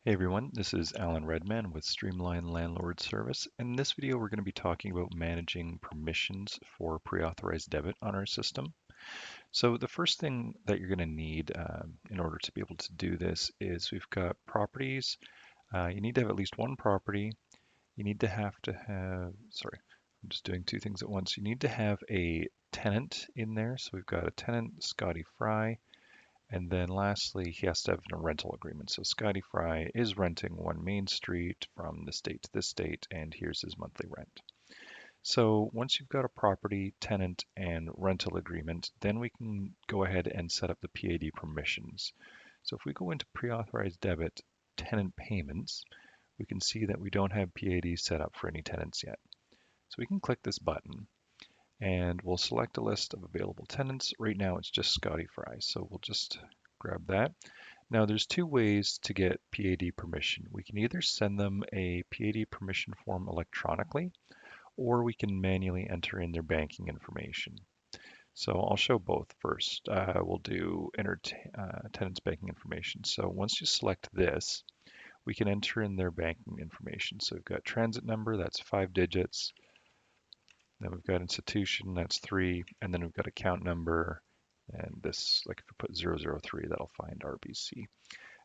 Hey everyone, this is Alan Redman with Streamline Landlord Service. In this video, we're going to be talking about managing permissions for pre-authorized debit on our system. So the first thing that you're going to need in order to be able to do this is we've got properties. You need to have at least one property. You need to sorry, I'm just doing two things at once. You need to have a tenant in there. So we've got a tenant, Scotty Fry. And then lastly, he has to have a rental agreement. So Scotty Fry is renting 1 Main Street from this date to this date, and here's his monthly rent. So once you've got a property, tenant, and rental agreement, then we can go ahead and set up the PAD permissions. So if we go into pre-authorized debit tenant payments, we can see that we don't have PAD set up for any tenants yet. So we can click this button and we'll select a list of available tenants. Right now it's just Scotty Fry, so we'll just grab that. Now there's two ways to get PAD permission. We can either send them a PAD permission form electronically, or we can manually enter in their banking information. So I'll show both first. We'll do enter tenant's banking information. So once you select this, we can enter in their banking information. So we've got transit number, that's 5 digits. Then we've got institution, that's 3. And then we've got account number, and this, like if we put 003, that'll find RBC.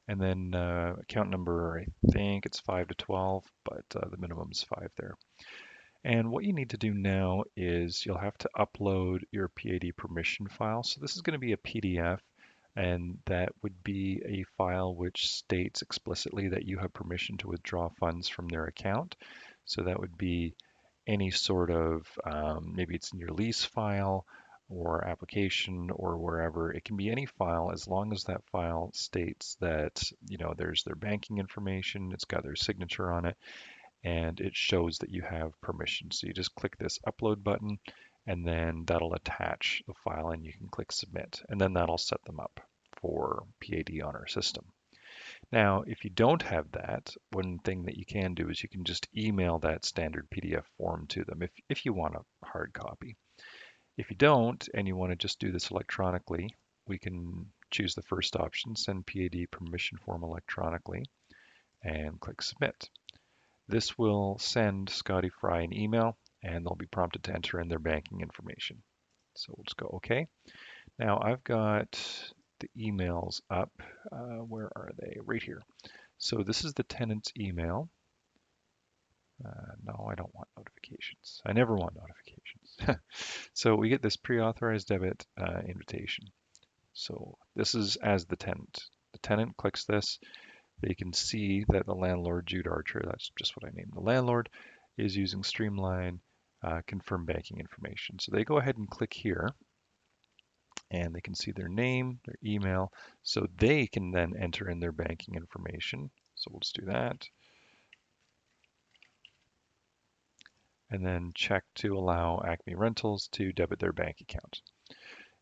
And then account number, I think it's 5 to 12, but the minimum is 5 there. And what you need to do now is you'll have to upload your PAD permission file. So this is going to be a PDF, and that would be a file which states explicitly that you have permission to withdraw funds from their account. So that would be any sort of, maybe it's in your lease file or application or wherever. It can be any file as long as that file states that, there's their banking information, it's got their signature on it, and it shows that you have permission. So you just click this upload button and then that'll attach the file and you can click submit. And then that'll set them up for PAD on our system. Now, if you don't have that, one thing that you can do is you can just email that standard PDF form to them if you want a hard copy. If you don't and you want to just do this electronically, we can choose the first option, send PAD permission form electronically, and click submit. This will send Scotty Fry an email and they'll be prompted to enter in their banking information. So we'll just go OK. Now I've got the emails up. Where are they? Right here. So this is the tenant's email. No, I don't want notifications. I never want notifications. So we get this pre-authorized debit invitation. So this is as the tenant. The tenant clicks this. They can see that the landlord, Jude Archer, that's just what I named the landlord, is using Streamline confirm banking information. So they go ahead and click here and they can see their name, their email, so they can then enter in their banking information. So we'll just do that. And then check to allow Acme Rentals to debit their bank account.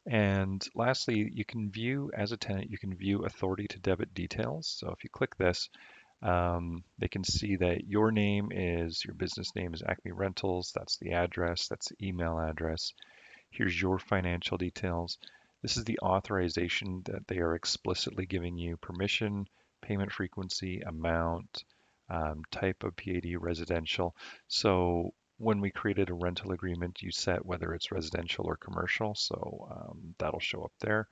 And lastly, you can view, as a tenant, you can view authority to debit details. So if you click this, they can see that your business name is Acme Rentals. That's the address, that's the email address. Here's your financial details. This is the authorization that they are explicitly giving you permission, payment frequency, amount, type of PAD, residential. So when we created a rental agreement, you set whether it's residential or commercial. So that'll show up there.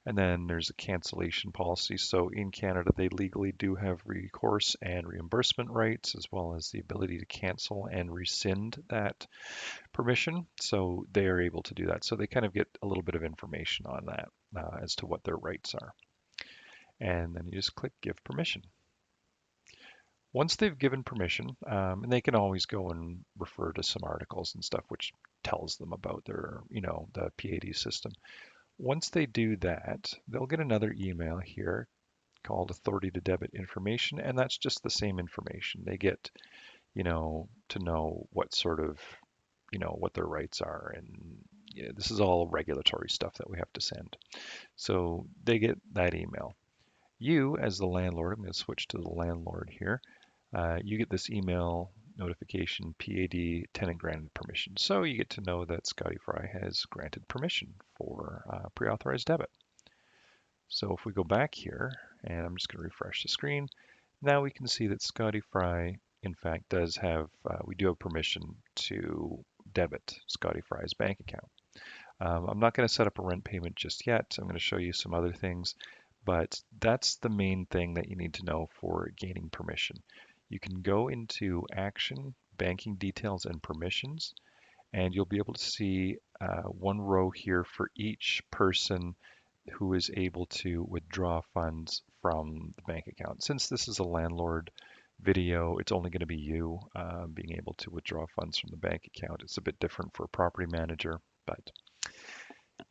And then there's a cancellation policy. So in Canada, they legally do have recourse and reimbursement rights, as well as the ability to cancel and rescind that permission. So they are able to do that. So they kind of get a little bit of information on that as to what their rights are. And then you just click give permission. Once they've given permission, and they can always go and refer to some articles and stuff which tells them about their, the PAD system. Once they do that, they'll get another email here called authority to debit information, and that's just the same information. They get, to know what sort of, what their rights are, and this is all regulatory stuff that we have to send. So they get that email. You, as the landlord, I'm going to switch to the landlord here. You get this email notification, PAD tenant granted permission. So you get to know that Scotty Fry has granted permission for pre-authorized debit. So if we go back here, and I'm just going to refresh the screen, Now we can see that Scotty Fry, in fact, does have, we do have permission to debit Scotty Fry's bank account. I'm not going to set up a rent payment just yet. I'm going to show you some other things, but that's the main thing that you need to know for gaining permission. You can go into Action, Banking Details, and Permissions, and you'll be able to see one row here for each person who is able to withdraw funds from the bank account. Since this is a landlord video, it's only going to be you being able to withdraw funds from the bank account. It's a bit different for a property manager, but.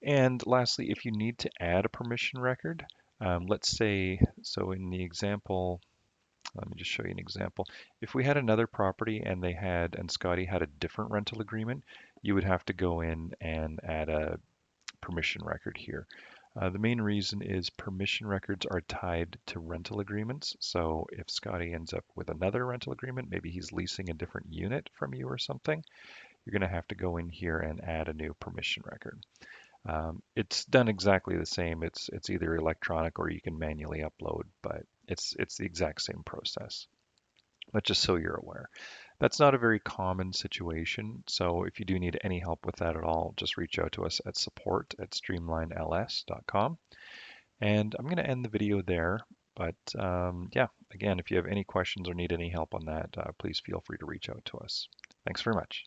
And lastly, if you need to add a permission record, let's say, so in the example, let me just show you an example. If we had another property and and Scotty had a different rental agreement, you would have to go in and add a permission record here. The main reason is permission records are tied to rental agreements. So if Scotty ends up with another rental agreement, maybe he's leasing a different unit from you or something, you're going to have to go in here and add a new permission record. It's done exactly the same. It's either electronic or you can manually upload, but it's the exact same process. But just so you're aware, that's not a very common situation. So if you do need any help with that at all, just reach out to us at support@streamlinels.com. And I'm going to end the video there. But yeah, again, if you have any questions or need any help on that, please feel free to reach out to us. Thanks very much.